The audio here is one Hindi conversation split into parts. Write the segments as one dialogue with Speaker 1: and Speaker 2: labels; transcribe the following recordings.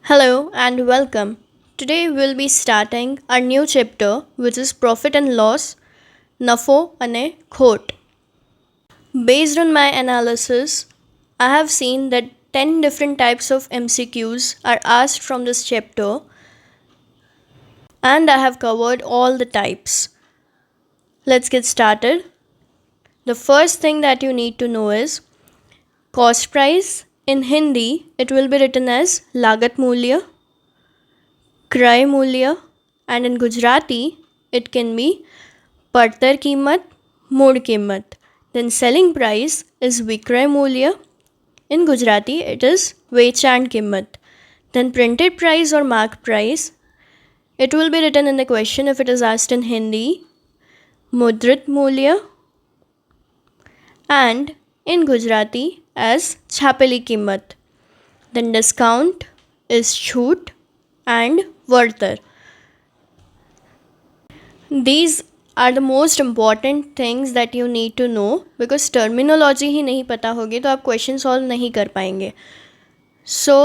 Speaker 1: Hello and welcome. Today we'll be starting a new chapter which is profit and loss, nafo ane khot. Based on my analysis, I have seen that 10 different types of MCQs are asked from this chapter and I have covered all the types. Let's get started. The first thing that you need to know is cost price. In Hindi, it will be written as Lagat Mulya, क्रय मूल्य, and in Gujarati it can be पड़तर कीमत, मूड़ कीमत. Then selling price is विक्रय मूल्य. In Gujarati it is वेचाण कीमत. Then printed price or mark price, it will be written in the question if it is asked in Hindi, मुद्रित मूल्य, and in Gujarati as छापेली कीमत. Then discount is छूट and वर्तर. These are the most important things that you need to know because terminology ही नहीं पता होगी तो आप क्वेश्चन सॉल्व नहीं कर पाएंगे. So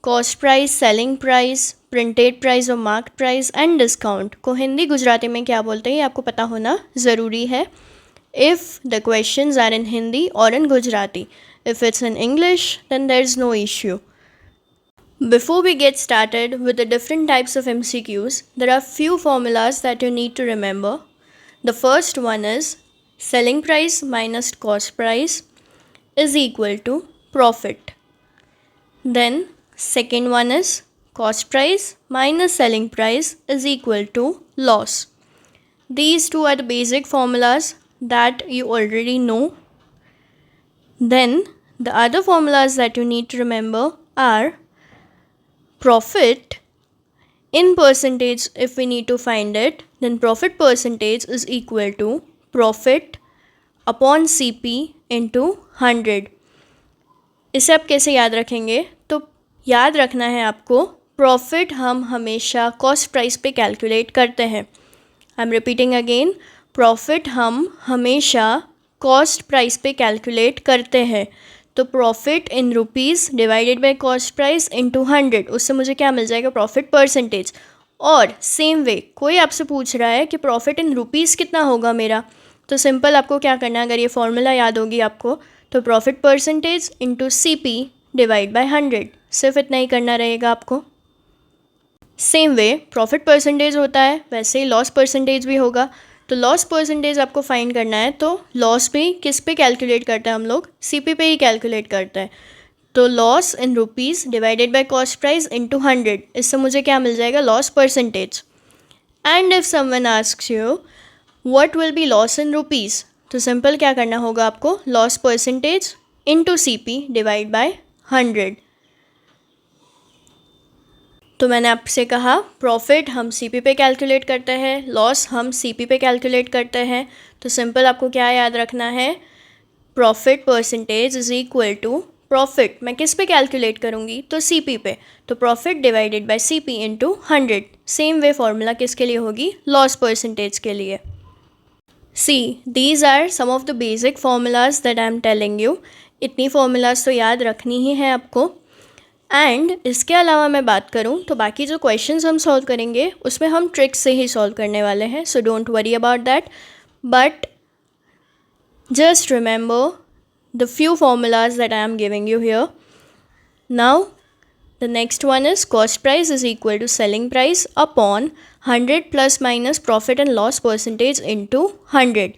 Speaker 1: cost price, selling price, printed price और मार्क प्राइस एंड डिस्काउंट को हिंदी गुजराती में क्या बोलते हैं ये आपको पता होना ज़रूरी है. If the questions are in Hindi और in Gujarati. If it's in English, then there is no issue. Before we get started with the different types of MCQs, there are few formulas that you need to remember. The first one is selling price minus cost price is equal to profit. Then second one is cost price minus selling price is equal to loss. These two are the basic formulas that you already know. Then the other formulas that you need to remember are profit in percentage. If we need to find it, then profit percentage is equal to profit upon CP into 100. इसे आप कैसे याद रखेंगे? तो याद रखना है आपको प्रॉफिट हम हमेशा कॉस्ट प्राइस पे कैलकुलेट करते हैं. I am repeating again, profit हम हमेशा कॉस्ट प्राइस पे कैलकुलेट करते हैं. तो profit in rupees divided by cost price into 100, उससे मुझे क्या मिल जाएगा? Profit percentage. और सेम वे कोई आपसे पूछ रहा है कि प्रॉफिट इन रुपीज़ कितना होगा मेरा, तो सिंपल आपको क्या करना है, अगर ये फॉर्मूला याद होगी आपको, तो profit percentage into CP divide by 100, सिर्फ इतना ही करना रहेगा आपको. सेम वे प्रॉफिट परसेंटेज होता है वैसे ही लॉस परसेंटेज भी होगा. तो लॉस परसेंटेज आपको फाइंड करना है, तो लॉस भी किस पे कैलकुलेट करते हैं हम लोग? CP पे ही कैलकुलेट करते हैं. तो loss in rupees divided by cost price into 100, इससे मुझे क्या मिल जाएगा? Loss percentage. And if someone asks you what will be loss in rupees, तो सिंपल क्या करना होगा आपको? Loss percentage into CP divide by 100. तो मैंने आपसे कहा प्रॉफिट हम CP पे कैलकुलेट करते हैं, लॉस हम CP पे कैलकुलेट करते हैं. तो सिंपल आपको क्या याद रखना है? Profit percentage is equal to profit मैं किस पे कैलकुलेट करूँगी? तो CP पे. तो profit divided by CP into 100. Same way formula किसके लिए होगी? लॉस परसेंटेज के लिए. See these are some of the basic formulas that I am telling you. इतनी फार्मूलाज तो याद रखनी ही है आपको. एंड इसके अलावा मैं बात करूं तो बाकी जो क्वेश्चंस हम सॉल्व करेंगे उसमें हम ट्रिक्स से ही सॉल्व करने वाले हैं. So don't worry about that, but just remember the few formulas that I am giving you here. Now the next one is cost price is equal to selling price upon 100 plus minus profit and loss percentage into 100.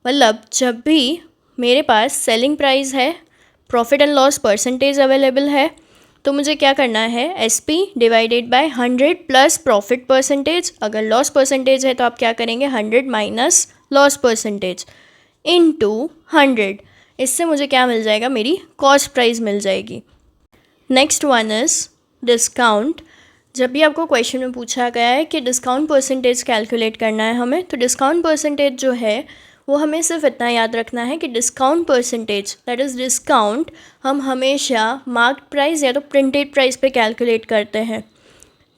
Speaker 1: मतलब जब भी मेरे पास सेलिंग प्राइस है, profit and loss percentage available है, तो मुझे क्या करना है? SP divided by 100 plus profit percentage. अगर लॉस परसेंटेज है तो आप क्या करेंगे? 100 माइनस लॉस परसेंटेज इनटू 100. इससे मुझे क्या मिल जाएगा? मेरी कॉस्ट प्राइस मिल जाएगी. Next one is discount. जब भी आपको क्वेश्चन में पूछा गया है कि डिस्काउंट परसेंटेज कैलकुलेट करना है हमें, तो डिस्काउंट परसेंटेज जो है वो हमें सिर्फ इतना याद रखना है कि discount percentage that is discount हम हमेशा मार्क्ड प्राइस या तो प्रिंटेड प्राइस पे कैलकुलेट करते हैं.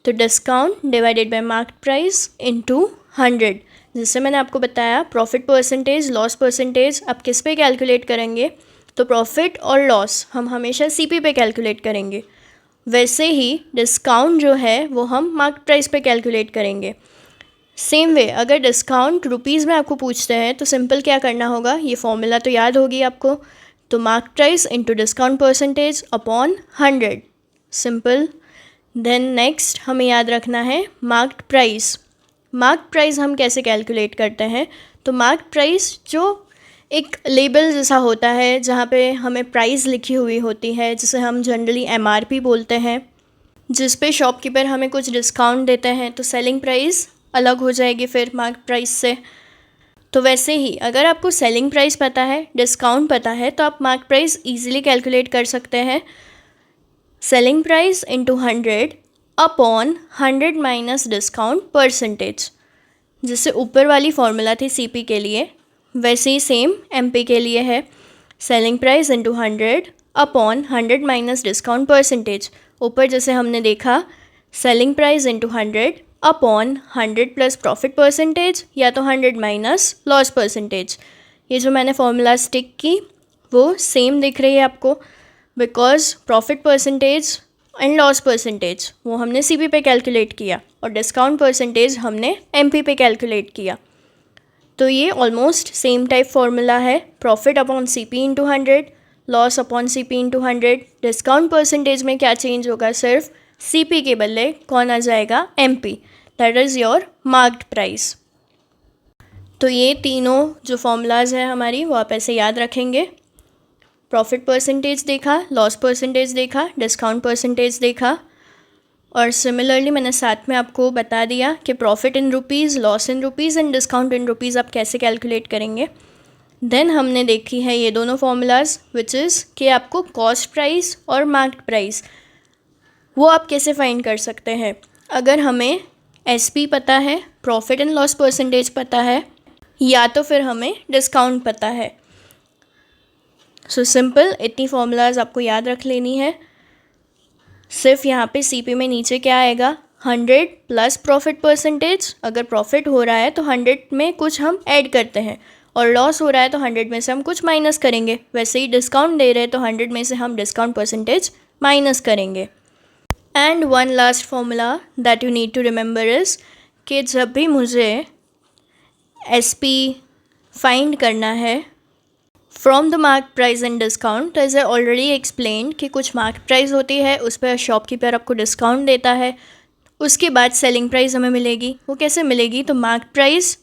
Speaker 1: तो discount divided by marked price into 100. जिससे मैंने आपको बताया प्रॉफिट परसेंटेज, लॉस परसेंटेज आप किस पे कैलकुलेट करेंगे? तो प्रॉफिट और लॉस हम हमेशा CP पे कैलकुलेट करेंगे. वैसे ही डिस्काउंट जो है वो हम मार्केट प्राइस पे कैलकुलेट करेंगे। सेम वे अगर डिस्काउंट रुपीज़ में आपको पूछते हैं तो सिंपल क्या करना होगा, ये फॉर्मूला तो याद होगी आपको, तो market price into discount percentage upon 100, simple. Then next हमें याद रखना है मार्केट प्राइस। मार्केट प्राइस हम कैसे कैलकुलेट करते हैं, तो मार्केट प्राइस जो एक लेबल जैसा होता है जहाँ पे हमें प्राइस लिखी हुई होती है, जिसे हम जनरली MRP बोलते हैं, जिस पे शॉपकीपर हमें कुछ डिस्काउंट देते हैं, तो सेलिंग प्राइस अलग हो जाएगी फिर मार्केट प्राइस से। तो वैसे ही अगर आपको सेलिंग प्राइस पता है, डिस्काउंट पता है, तो आप मार्केट प्राइस ईजिली कैलकुलेट कर सकते हैं। Selling price into 100 upon 100 minus discount percentage. जिससे ऊपर वाली फॉर्मूला थी CP के लिए, वैसे ही सेम MP के लिए है। Selling price into 100 upon 100 minus discount percentage. ऊपर जैसे हमने देखा selling price into 100 upon 100 plus profit percentage, या तो 100 माइनस लॉस परसेंटेज। ये जो मैंने फॉर्मूला स्टिक की वो सेम दिख रही है आपको, because profit percentage and loss percentage वो हमने CP पे कैलकुलेट किया और डिस्काउंट परसेंटेज हमने MP पे कैलकुलेट किया। तो ये ऑलमोस्ट सेम टाइप फार्मूला है, profit upon CP into 100, loss upon CP into 100। Discount percentage में क्या चेंज होगा, सिर्फ CP के बदले कौन आ जाएगा, MP, that is your marked price. तो ये तीनों जो फॉर्मूलाज हैं हमारी वो आप ऐसे याद रखेंगे। प्रॉफिट परसेंटेज देखा, लॉस परसेंटेज देखा, डिस्काउंट परसेंटेज देखा, और सिमिलरली मैंने साथ में आपको बता दिया कि profit in rupees, loss in rupees and discount in rupees आप कैसे कैलकुलेट करेंगे। देन हमने देखी है ये दोनों फॉर्मूलाज, विच इज़ कि आपको कॉस्ट प्राइस और मार्केट प्राइस वो आप कैसे फाइंड कर सकते हैं। अगर हमें SP पता है, प्रॉफिट एंड लॉस परसेंटेज पता है, या तो फिर हमें डिस्काउंट पता है। सो सिंपल इतनी फॉर्मूलाज आपको याद रख लेनी है। सिर्फ यहाँ पे CP में नीचे क्या आएगा, 100 प्लस प्रॉफिट परसेंटेज। अगर प्रॉफिट हो रहा है तो 100 में कुछ हम ऐड करते हैं, और लॉस हो रहा है तो 100 में से हम कुछ माइनस करेंगे। वैसे ही डिस्काउंट दे रहे हैं तो 100 में से हम डिस्काउंट परसेंटेज माइनस करेंगे। And one last formula that you need to remember is कि जब भी मुझे SP फाइंड करना है from the market price and discount, as I already explain कि कुछ मार्केट प्राइस होती है, उस पर शॉपकीपर आपको डिस्काउंट देता है, उसके बाद सेलिंग प्राइस हमें मिलेगी। वो कैसे मिलेगी, तो मार्केट प्राइस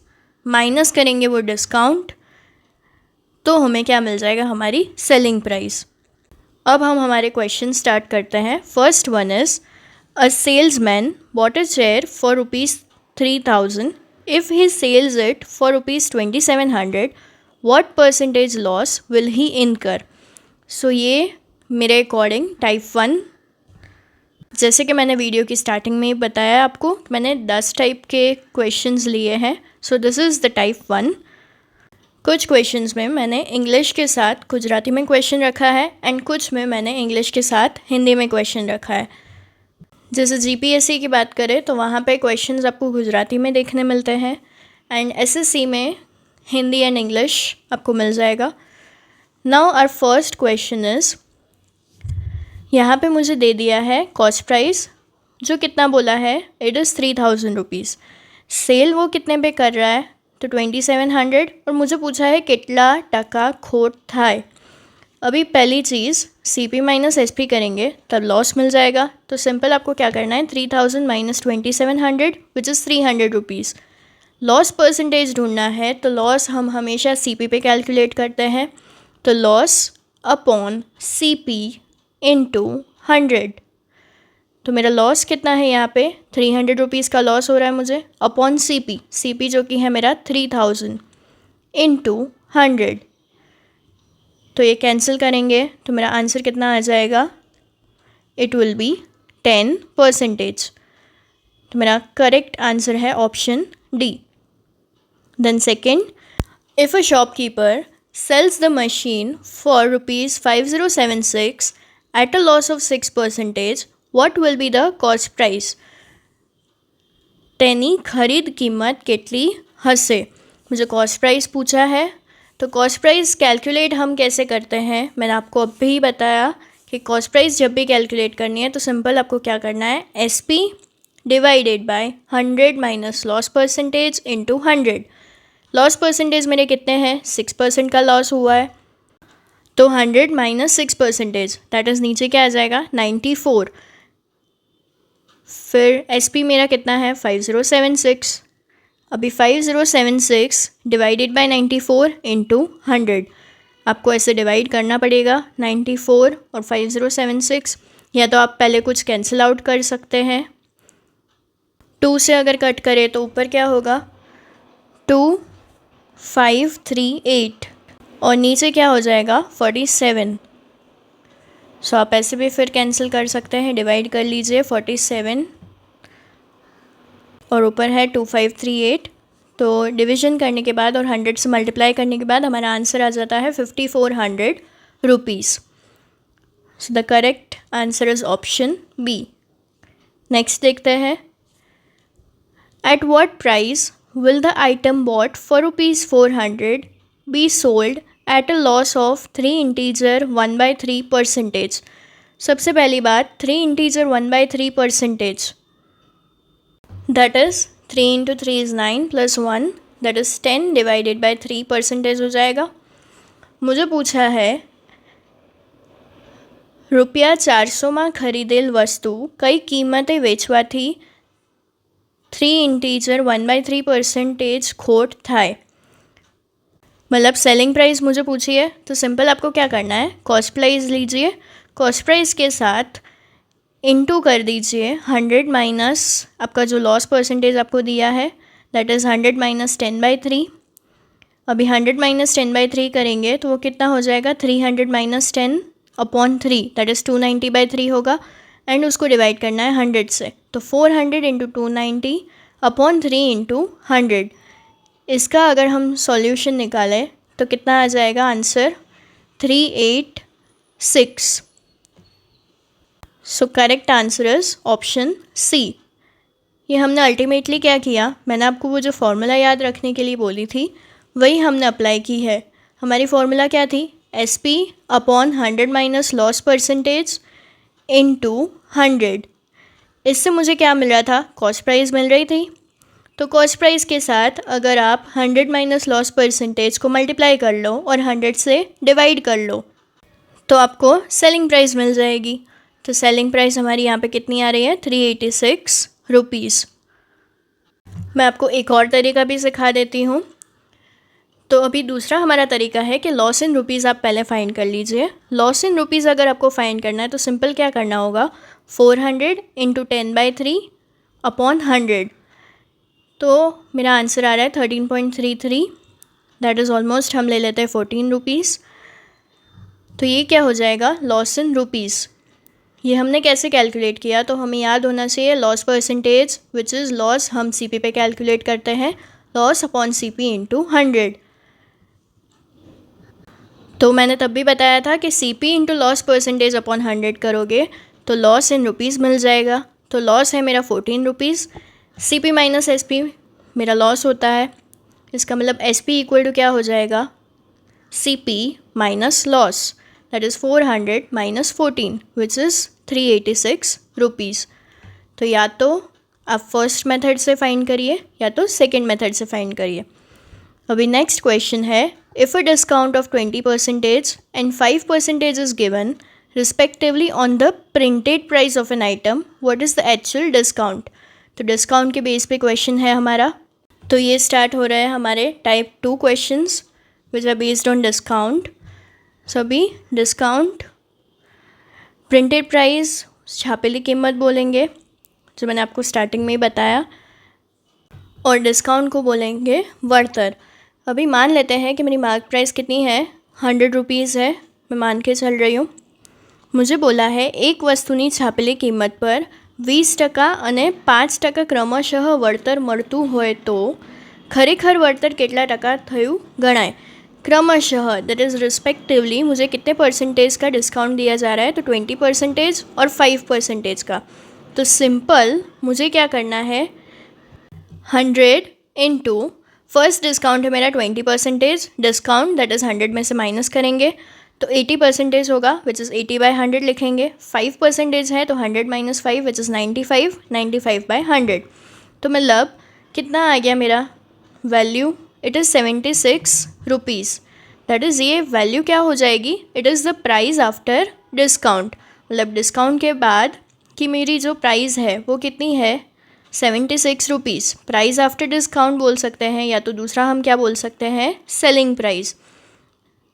Speaker 1: माइनस करेंगे वो डिस्काउंट, तो हमें क्या मिल जाएगा, हमारी सेलिंग प्राइस। अब हम हमारे क्वेश्चन स्टार्ट करते हैं। First one is a salesman bought a chair for ₹3000, if he sells it for ₹2700, what percentage loss will he incur? So ये मेरे अकॉर्डिंग टाइप 1, जैसे कि मैंने वीडियो की स्टार्टिंग में ही बताया आपको, मैंने 10 टाइप के क्वेश्चंस लिए हैं। So this is the type 1। कुछ क्वेश्चंस में मैंने इंग्लिश के साथ गुजराती में क्वेश्चन रखा है, एंड कुछ में मैंने इंग्लिश के साथ हिंदी में क्वेश्चन रखा है। जैसे GPSC की बात करें तो वहाँ पे क्वेश्चंस आपको गुजराती में देखने मिलते हैं, एंड SSC में हिंदी एंड इंग्लिश आपको मिल जाएगा। Now our first question is, यहाँ पे मुझे दे दिया है कॉस्ट प्राइस जो कितना बोला है, इट इज़ ₹3000। सेल वो कितने पे कर रहा है, तो 2700, और मुझे पूछा है कितना टका खोट थाय। अभी पहली चीज़ CP माइनस SP करेंगे तब लॉस मिल जाएगा। तो सिंपल आपको क्या करना है, 3000 minus 2700 which is ₹300। Loss percentage ढूंढना है तो लॉस हम हमेशा CP पे कैलकुलेट करते हैं, तो लॉस अपॉन CP इंटू 100। तो मेरा लॉस कितना है यहाँ पे, ₹300 का लॉस हो रहा है मुझे, अपॉन CP जो कि है मेरा 3000 इंटू 100। तो ये कैंसिल करेंगे तो मेरा आंसर कितना आ जाएगा, इट विल बी 10%। तो मेरा करेक्ट आंसर है option D। Then second, if a shopkeeper sells the machine for ₹5076 at a loss of 6%, what will be the cost price? તેની ખરીદ કિંમત કેટલી હશે? मुझे कॉस्ट प्राइस पूछा है, तो कॉस्ट प्राइस कैलकुलेट हम कैसे करते हैं, मैंने आपको अभी बताया कि कॉस्ट प्राइस जब भी कैलकुलेट करनी है तो सिंपल आपको क्या करना है, SP divided by 100 minus loss percentage into 100। Loss percentage मेरे कितने हैं, 6% का लॉस हुआ है, तो 100 माइनस 6% दैट इज़ नीचे क्या आ जाएगा, 94। फिर SP मेरा कितना है, 5076। अभी 5076 डिवाइडेड बाय 94 इंटू 100, आपको ऐसे डिवाइड करना पड़ेगा 94 और 5076, या तो आप पहले कुछ कैंसिल आउट कर सकते हैं। 2 से अगर कट करें तो ऊपर क्या होगा, 2538 और नीचे क्या हो जाएगा, 47। सो आप ऐसे भी फिर कैंसिल कर सकते हैं, डिवाइड कर लीजिए 47 और ऊपर है 2538, तो डिवीजन करने के बाद और 100 से मल्टीप्लाई करने के बाद हमारा आंसर आ जाता है 5400 rupees. So the correct answer is option B. Next देखते हैं, at what price will the item bought for ₹400 be sold at a loss of 3 integer 1/3%। सबसे पहली बात, 3 integer 1/3%, that is 3 into 3 is 9 plus 1 that is 10 divided by 3% हो जाएगा। मुझे पूछा है ₹400 में खरीदेल वस्तु कई कीमते वेचवाथी 3 इंटीजर 1/3% खोट थाय। मतलब सेलिंग प्राइस मुझे पूछी है, तो सिंपल आपको क्या करना है, कॉस्ट प्राइस लीजिए, कॉस्ट प्राइस के साथ इनटू कर दीजिए 100 माइनस आपका जो लॉस परसेंटेज आपको दिया है दैट इज़ 100 माइनस 10/3। अभी 100 माइनस 10/3 करेंगे तो वो कितना हो जाएगा, 300 माइनस 10/3 दैट इज़ 290/3 होगा, एंड उसको डिवाइड करना है 100 से, तो 400 इंटू 290/3 इंटू 100। इसका अगर हम सॉल्यूशन निकालें तो कितना आ जाएगा answer, 386। So correct answer is option C. ये हमने अल्टीमेटली क्या किया, मैंने आपको वो जो फॉर्मूला याद रखने के लिए बोली थी वही हमने अप्लाई की है। हमारी फॉर्मूला क्या थी, SP upon 100 minus loss percentage into 100। इससे मुझे क्या मिल रहा था, कॉस्ट प्राइस मिल रही थी, तो कॉस्ट प्राइस के साथ अगर आप 100 माइनस लॉस परसेंटेज को मल्टीप्लाई कर लो और 100 से डिवाइड कर लो तो आपको सेलिंग प्राइस मिल जाएगी। तो सेलिंग प्राइस हमारी यहाँ पे कितनी आ रही है, 386 रुपीज़। मैं आपको एक और तरीका भी सिखा देती हूँ। तो अभी दूसरा हमारा तरीका है कि लॉस इन रुपीज़ आप पहले फाइंड कर लीजिए। लॉस इन रुपीज़ अगर आपको फाइंड करना है तो सिंपल क्या करना होगा, 400 इंटू 10/3 अपॉन 100, तो मेरा आंसर आ रहा है 13.33, दैट इज़ ऑलमोस्ट हम ले लेते हैं 14 रुपीज़। तो ये क्या हो जाएगा, लॉस इन रुपीज़। ये हमने कैसे कैलकुलेट किया, तो हमें याद होना चाहिए loss percentage which is loss हम CP पे कैलकुलेट करते हैं, लॉस अपॉन CP इंटू 100। तो मैंने तब भी बताया था कि CP into loss percentage upon 100 करोगे तो लॉस इन रुपीज़ मिल जाएगा। तो लॉस है मेरा 14 रुपीज़, CP माइनस SP मेरा लॉस होता है, इसका मतलब SP इक्वल टू क्या हो जाएगा, CP minus loss, that is 400 minus 14 which is 386 rupees. तो या तो आप फर्स्ट मेथड से फाइंड करिए या तो सेकेंड मेथड से फाइंड करिए। अभी नेक्स्ट क्वेश्चन है, if a discount of 20% and 5% is given respectively on the printed price of an item, what is the actual discount. तो डिस्काउंट के बेस पे क्वेश्चन है हमारा। तो ये स्टार्ट हो रहा है हमारे type 2 questions which are based on discount. So अभी डिस्काउंट, प्रिंटेड प्राइस छापेली कीमत बोलेंगे जो मैंने आपको स्टार्टिंग में ही बताया, और डिस्काउंट को बोलेंगे वर्तर। अभी मान लेते हैं कि मेरी मार्क प्राइस कितनी है, 100 रुपीज़ है, मैं मान के चल रही हूँ। मुझे बोला है एक वस्तुनी छापेली कीमत पर 20% અને 5% ક્રમશઃ વળતર મળતું હોય તો ખરેખર વળતર કેટલા ટકા થયું ગણાય। क्रमशः दैट इज़ रिस्पेक्टिवली मुझे कितने परसेंटेज का डिस्काउंट दिया जा रहा है, तो 20% और 5% का। तो सिंपल मुझे क्या करना है, 100 इंटू फर्स्ट डिस्काउंट है मेरा 20% डिस्काउंट, दैट इज़ 100 में से माइनस करेंगे तो 80% होगा विच इज़ 80/100 लिखेंगे। 5% है तो 100 - 5 विच इज़ 95, 95/100। तो मतलब कितना आ गया मेरा value, it is 76 rupees. That is ये वैल्यू क्या हो जाएगी, it is the price after discount, मतलब डिस्काउंट के बाद कि मेरी जो प्राइस है वो कितनी है 76 रुपीज़। प्राइस आफ्टर डिस्काउंट बोल सकते हैं, या तो दूसरा हम क्या बोल सकते हैं, सेलिंग प्राइस।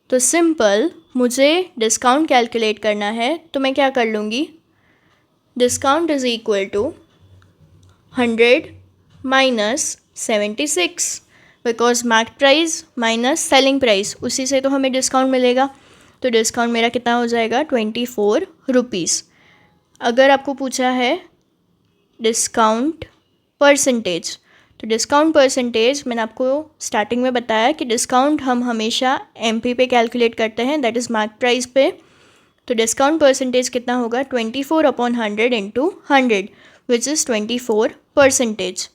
Speaker 1: तो सिंपल मुझे डिस्काउंट कैलकुलेट करना है तो मैं क्या कर लूँगी, discount is equal to 100 minus 76, because market price minus selling price, उसी से तो हमें डिस्काउंट मिलेगा। तो डिस्काउंट मेरा कितना हो जाएगा 24 रुपीज़। अगर आपको पूछा है डिस्काउंट परसेंटेज, तो डिस्काउंट परसेंटेज मैंने आपको स्टार्टिंग में बताया कि डिस्काउंट हम हमेशा एमपी पे कैलकुलेट करते हैं, दैट इज़ मार्केट प्राइस पे। तो डिस्काउंट परसेंटेज कितना होगा 24/100 इंटू 100 विच इज़ 24%।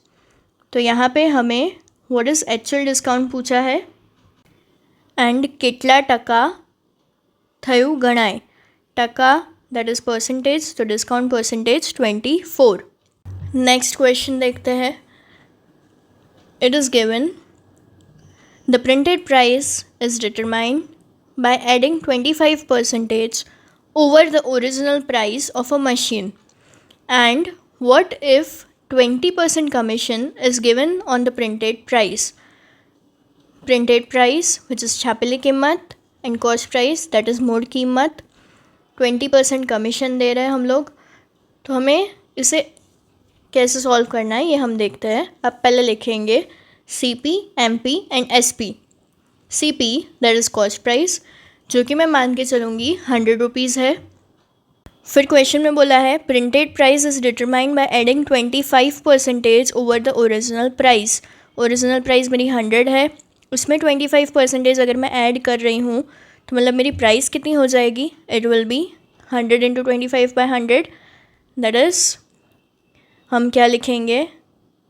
Speaker 1: तो यहाँ पे हमें व्हाट इज़ एक्चुअल डिस्काउंट पूछा है एंड कितला टका थयु गणाय, टका दैट इज़ परसेंटेज, तो डिस्काउंट परसेंटेज 24। नेक्स्ट क्वेश्चन देखते हैं। It is given the printed price is determined by adding 25% over the original price of a machine, and what if 20% commission is given on the printed price? Printed price which is छापीली कीमत and cost price that is मोड़ कीमत, 20% कमीशन दे रहे हैं हम लोग। तो हमें इसे कैसे सॉल्व करना है ये हम देखते हैं। अब पहले लिखेंगे CP, MP and SP। CP that is cost price, जो कि मैं मान के चलूँगी 100 रुपीज़ है। फिर क्वेश्चन में बोला है printed price is determined by adding 25% over the original price. Original price मेरी 100 है, उसमें 25% अगर मैं ऐड कर रही हूँ तो मतलब मेरी प्राइस कितनी हो जाएगी, it will B 100 into 25/100, that is हम क्या लिखेंगे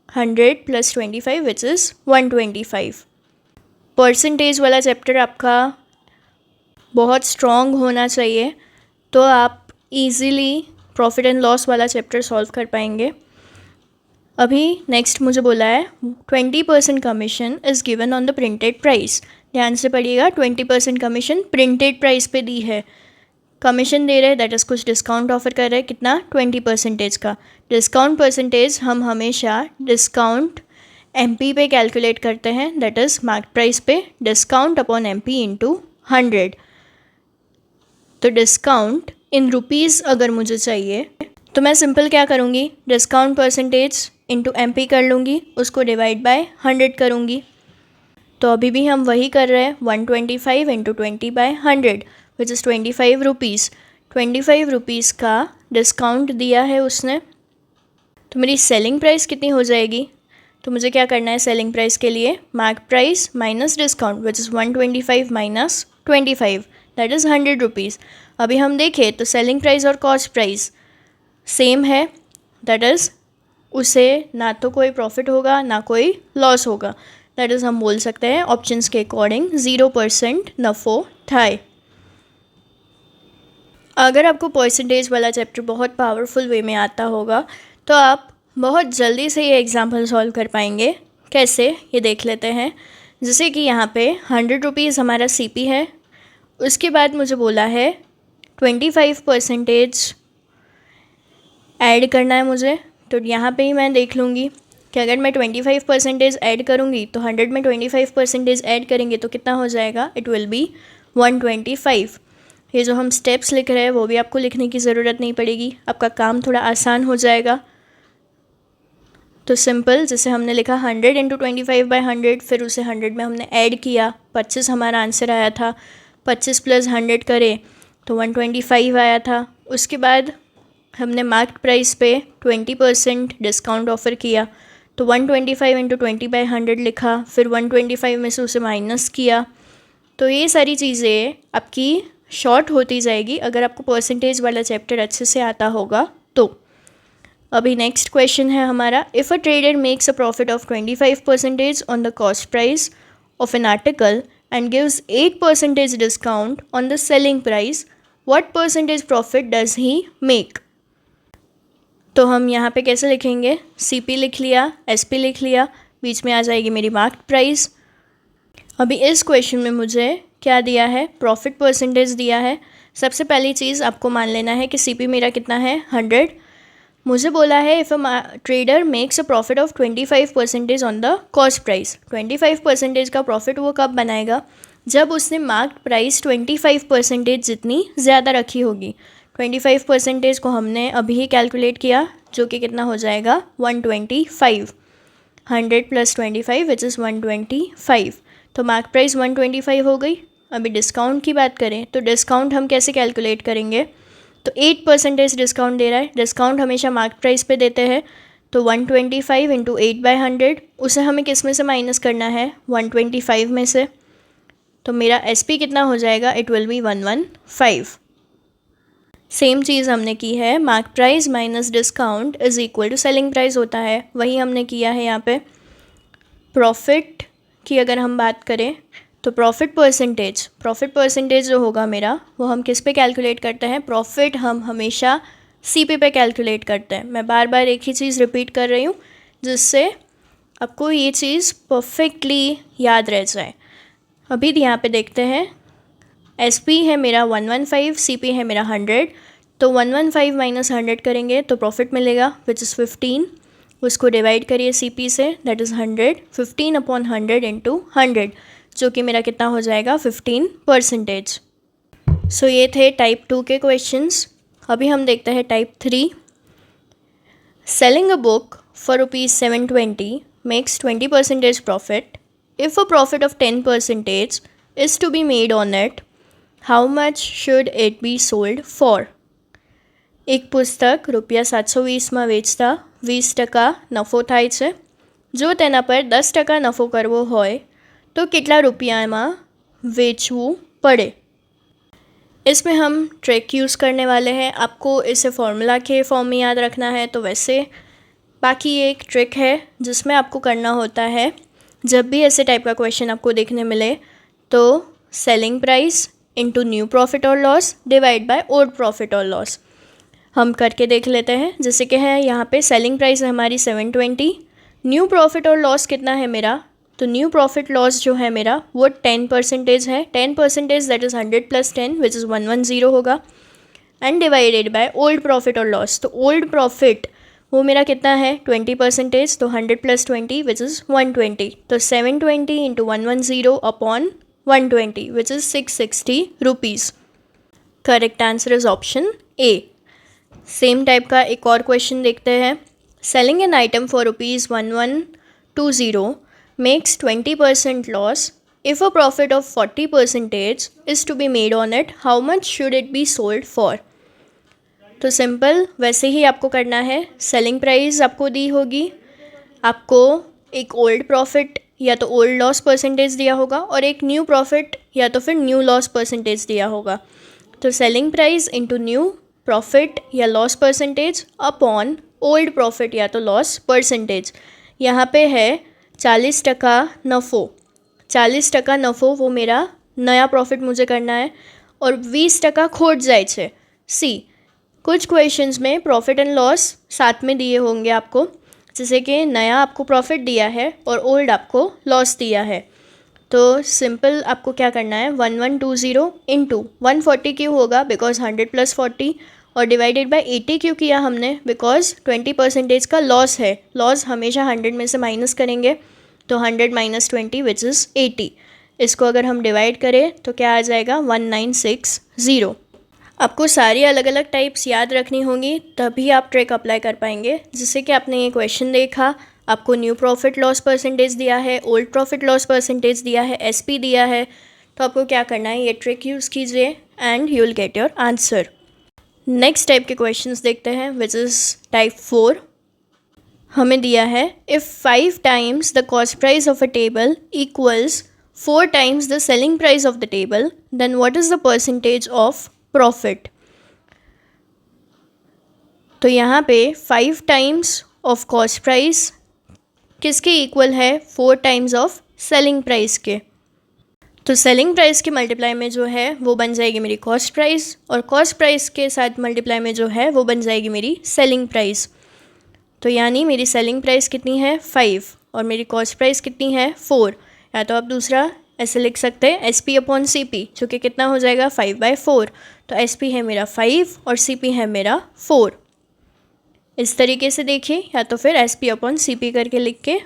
Speaker 1: 100 + 25 विच इज़ 125। परसेंटेज वाला चैप्टर आपका बहुत स्ट्रॉन्ग होना चाहिए तो आप इजीली प्रॉफिट एंड लॉस वाला चैप्टर सॉल्व कर पाएंगे। अभी नेक्स्ट मुझे बोला है 20% commission is given on the printed price. ध्यान से पढ़िएगा, 20% कमीशन प्रिंटेड प्राइस पे दी है, कमीशन दे रहे हैं दैट इज़ कुछ डिस्काउंट ऑफर कर रहे हैं, कितना 20% का। डिस्काउंट परसेंटेज हम हमेशा डिस्काउंट एमपी पे कैलकुलेट करते हैं, दैट इज़ मार्केट प्राइस पे डिस्काउंट अपॉन एमपी इंटू 100। तो डिस्काउंट इन रुपीज़ अगर मुझे चाहिए तो मैं सिंपल क्या करूँगी, डिस्काउंट परसेंटेज इंटू एमपी कर लूँगी, उसको डिवाइड बाय 100 करूँगी। तो अभी भी हम वही कर रहे हैं, 125 into 20/100 which is 25 rupees. 25 rupees का डिस्काउंट दिया है उसने, तो मेरी सेलिंग प्राइस कितनी हो जाएगी। तो मुझे क्या करना है सेलिंग प्राइस के लिए, market price minus discount which is 125 minus 25 that is 100 rupees. अभी हम देखें तो सेलिंग प्राइस और कॉस्ट प्राइस सेम है, दैट इज़ उसे ना तो कोई प्रॉफिट होगा ना कोई लॉस होगा, दैट इज़ हम बोल सकते हैं ऑप्शंस के अकॉर्डिंग 0% नफ़ो थाय। अगर आपको परसेंटेज वाला चैप्टर बहुत पावरफुल वे में आता होगा तो आप बहुत जल्दी से ये एग्जाम्पल सॉल्व कर पाएंगे। कैसे ये देख लेते हैं। जैसे कि यहाँ पे 100 रुपीज़ हमारा CP है, उसके बाद मुझे बोला है 25% ऐड करना है मुझे। तो यहाँ पे ही मैं देख लूँगी कि अगर मैं 25% ऐड करूँगी तो 100 में 25% ऐड करेंगे तो कितना हो जाएगा, इट विल बी 125। ये जो हम स्टेप्स लिख रहे हैं वो भी आपको लिखने की ज़रूरत नहीं पड़ेगी, आपका काम थोड़ा आसान हो जाएगा। तो सिंपल जैसे हमने लिखा 100 इंटू 25/100, फिर उसे 100 में हमने ऐड किया, 25 हमारा आंसर आया था, 25 + 100 करें तो 125 आया था। उसके बाद हमने मार्केट प्राइस पे 20% डिस्काउंट ऑफ़र किया, तो 125 इंटू 20/100 लिखा, फिर 125 में से उसे माइनस किया। तो ये सारी चीज़ें आपकी शॉर्ट होती जाएगी अगर आपको परसेंटेज वाला चैप्टर अच्छे से आता होगा तो। अभी नेक्स्ट क्वेश्चन है हमारा, if a trader makes a profit of 25% on the cost price of an article and gives 8% discount on the selling price, what percentage profit does he make? तो हम यहाँ पे कैसे लिखेंगे, CP लिख लिया, SP लिख लिया, बीच में आ जाएगी मेरी मार्केट प्राइस। अभी इस क्वेश्चन में मुझे क्या दिया है, प्रॉफिट परसेंटेज दिया है। सबसे पहली चीज़ आपको मान लेना है कि CP मेरा कितना है, 100। मुझे बोला है if a trader makes a profit of 25% on the cost price. 25% का प्रॉफिट वो कब बनाएगा, जब उसने मार्क्ड प्राइस 25% जितनी ज़्यादा रखी होगी। 25% को हमने अभी ही कैलकुलेट किया, जो कि कितना हो जाएगा, 125। 100 + 25 विच इज़ 125। तो मार्क प्राइस 125 हो गई। अभी डिस्काउंट की बात करें तो डिस्काउंट हम कैसे कैलकुलेट करेंगे, तो 8% डिस्काउंट दे रहा है। डिस्काउंट हमेशा मार्क प्राइस पे देते हैं, तो 125 × 8/100, उसे हमें किस में से माइनस करना है, 125 में से। तो मेरा SP कितना हो जाएगा, इट विल बी 115। सेम चीज़ हमने की है, mark price minus discount is equal to selling price होता है, वही हमने किया है यहाँ पे। प्रॉफिट की अगर हम बात करें तो प्रॉफिट परसेंटेज जो होगा मेरा, वो हम किस पे कैलकुलेट करते हैं, प्रॉफिट हम हमेशा CP पे कैलकुलेट करते हैं। मैं बार बार एक ही चीज़ रिपीट कर रही हूँ जिससे आपको ये चीज़ परफेक्टली याद रह जाए। अभी यहाँ पे देखते हैं, SP है मेरा 115, CP है मेरा 100, तो 115 माइनस 100 करेंगे तो प्रॉफिट मिलेगा विच इज़ 15। उसको डिवाइड करिए CP से, दैट इज़ 100। 15/100 × 100, जो कि मेरा कितना हो जाएगा, 15%। सो ये थे टाइप 2 के क्वेश्चंस। अभी हम देखते हैं type 3। Selling a book for ₹720 makes 20% profit. If a profit of 10% is to be made on it, how much should it be sold for? एक પુસ્તક ₹720માં વેચતા 20% નફો થાય છે। જો તેના પર 10% નફો કરવો હોય तो कितना रुपया में बेचવું पड़े? इसमें हम ट्रिक यूज़ करने वाले हैं। आपको इसे फॉर्मूला के फॉर्म में याद रखना है, तो वैसे बाकी एक ट्रिक है जिसमें आपको करना होता है, जब भी ऐसे टाइप का क्वेश्चन आपको देखने मिले तो selling price into new profit और loss divide by old profit और लॉस। हम करके देख लेते हैं। जैसे कि है यहाँ पे सेलिंग प्राइस है हमारी 720, न्यू प्रॉफिट और लॉस कितना है मेरा, तो न्यू प्रॉफिट लॉस जो है मेरा वो 10% है। 10% दैट इज़ 100 + 10 विच इज़ 110 होगा, and divided by old profit और लॉस। तो ओल्ड प्रॉफिट वो मेरा कितना है, 20%, तो 100 + 20 विच इज़ 120। तो 720 × 110/120 which is 660 rupees. Correct answer is option A. Same type का एक और क्वेश्चन देखते हैं। Selling an item for ₹1120 makes 20% loss. If a profit of 40% is to be made on it, how much should it be sold for? तो सिंपल वैसे ही आपको करना है। सेलिंग प्राइस आपको दी होगी, आपको एक ओल्ड प्रॉफिट या तो ओल्ड लॉस परसेंटेज दिया होगा और एक न्यू प्रॉफिट या तो फिर न्यू लॉस परसेंटेज दिया होगा। तो selling price into new profit या loss percentage upon old profit या तो लॉस परसेंटेज। यहाँ पे है 40% नफ़ो। 40% नफ़ो वो मेरा नया प्रॉफिट मुझे करना है, और 20% खोट जाए छे। सी कुछ क्वेश्चंस में प्रॉफिट एंड लॉस साथ में दिए होंगे आपको, जैसे कि नया आपको प्रॉफिट दिया है और ओल्ड आपको लॉस दिया है। तो सिंपल आपको क्या करना है, 1120 इंटू 140 क्यों होगा, बिकॉज 100 + 40, और डिवाइडेड बाय 80 क्यों किया हमने, बिकॉज 20% का लॉस है। लॉस हमेशा 100 में से माइनस करेंगे, तो 100 - 20 विच इज़ 80। इसको अगर हम डिवाइड करें तो क्या आ जाएगा, 1960। आपको सारी अलग अलग टाइप्स याद रखनी होंगी, तभी आप ट्रिक अप्लाई कर पाएंगे। जैसे कि आपने ये क्वेश्चन देखा, आपको न्यू प्रॉफिट लॉस परसेंटेज दिया है, ओल्ड प्रॉफिट लॉस परसेंटेज दिया है, SP दिया है, तो आपको क्या करना है, ये ट्रिक यूज़ कीजिए and you will get your answer. Next type के क्वेश्चंस देखते हैं, विच इज़ टाइप 4। हमें दिया है, if 5 times the cost price of a table equals 4 times the selling price of the table, then what is the percentage of profit? तो यहाँ पे 5 times ऑफ कॉस्ट प्राइस किसके इक्वल है, 4 times ऑफ सेलिंग प्राइस के। तो सेलिंग प्राइस के मल्टीप्लाई में जो है वो बन जाएगी मेरी कॉस्ट प्राइस, और कॉस्ट प्राइस के साथ मल्टीप्लाई में जो है वो बन जाएगी मेरी सेलिंग प्राइस। तो यानी मेरी सेलिंग प्राइस कितनी है 5 और मेरी कॉस्ट प्राइस कितनी है 4। या तो आप दूसरा ऐसे लिख सकते हैं SP अपॉन CP, जो कि कितना हो जाएगा 5/4। तो SP है मेरा 5 और CP है मेरा 4। इस तरीके से देखिए, या तो फिर SP अपॉन CP करके लिख के,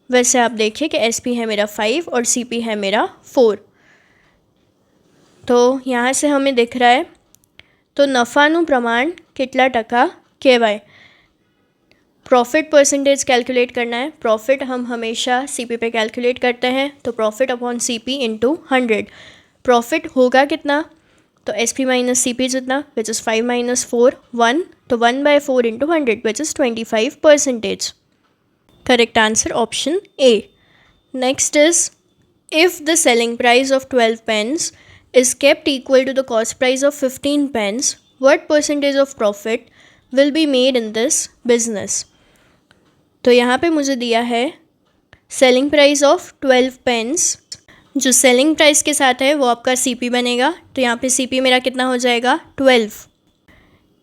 Speaker 1: वैसे आप देखिए कि SP है मेरा 5 और CP है मेरा 4। तो यहाँ से हमें दिख रहा है तो नफाનું प्रमाण कितना टका कहेवाय। प्रॉफिट परसेंटेज कैलकुलेट करना है। प्रॉफिट हम हमेशा CP पे कैलकुलेट करते हैं, तो profit upon CP into 100। Profit होगा कितना, तो SP माइनस CP जितना, विच इज़ 5 माइनस 4 1, तो 1/4 into 100 which is 25%। Correct answer option A। Next is if the selling price of 12 pence is kept equal to the cost price of 15 pence, what percentage of profit will be made in this business? तो यहाँ पे मुझे दिया है सेलिंग प्राइस ऑफ 12 pence, जो सेलिंग प्राइस के साथ है वो आपका CP बनेगा। तो यहाँ पे CP मेरा कितना हो जाएगा 12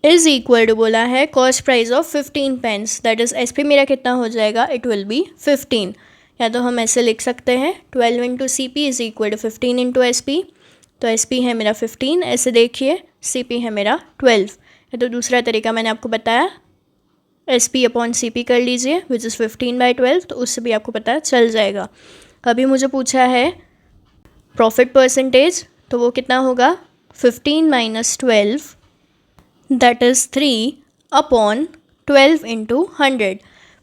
Speaker 1: इज़ इक्वल टू बोला है cost price of 15 pence, that is SP मेरा कितना हो जाएगा, इट विल बी 15। या तो हम ऐसे लिख सकते हैं 12 into CP is equal to 15 into SP। तो SP है मेरा 15, ऐसे देखिए CP है मेरा 12। या तो दूसरा तरीका मैंने आपको बताया, SP अपॉन CP कर लीजिए विच इज़ 15/12, तो उससे भी आपको पता चल जाएगा। अभी मुझे पूछा है प्रॉफिट परसेंटेज, तो वो कितना होगा 15 minus 12 that is 3 upon 12 into 100,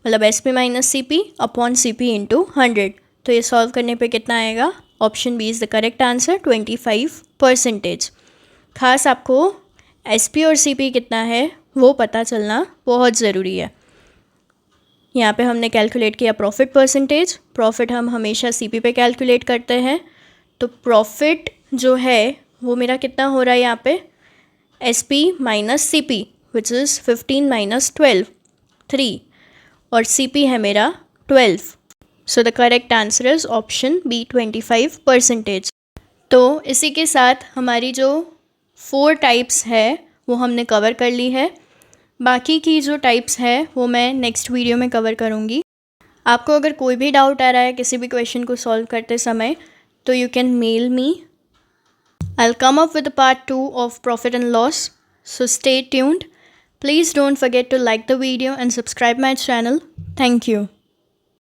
Speaker 1: मतलब SP minus CP upon CP into 100। तो ये सॉल्व करने पे कितना आएगा, option B is the correct answer 25%। खास आपको SP और CP कितना है वो पता चलना बहुत ज़रूरी है। यहाँ पे हमने कैलकुलेट किया प्रॉफिट परसेंटेज। प्रॉफिट हम हमेशा CP पे कैलकुलेट करते हैं, तो प्रॉफिट जो है वो मेरा कितना हो रहा है यहाँ पे SP minus CP which is 15 minus 12 3, और CP है मेरा 12। सो the correct answer is option B 25%। तो इसी के साथ हमारी जो 4 टाइप्स है वो हमने कवर कर ली है। बाकी की जो टाइप्स है वो मैं नेक्स्ट वीडियो में कवर करूँगी। आपको अगर कोई भी डाउट आ रहा है किसी भी क्वेश्चन को सॉल्व करते समय, तो you can mail me. I will come up with part 2 of profit and loss, so stay tuned. Please don't forget to like the video and subscribe my channel. Thank you.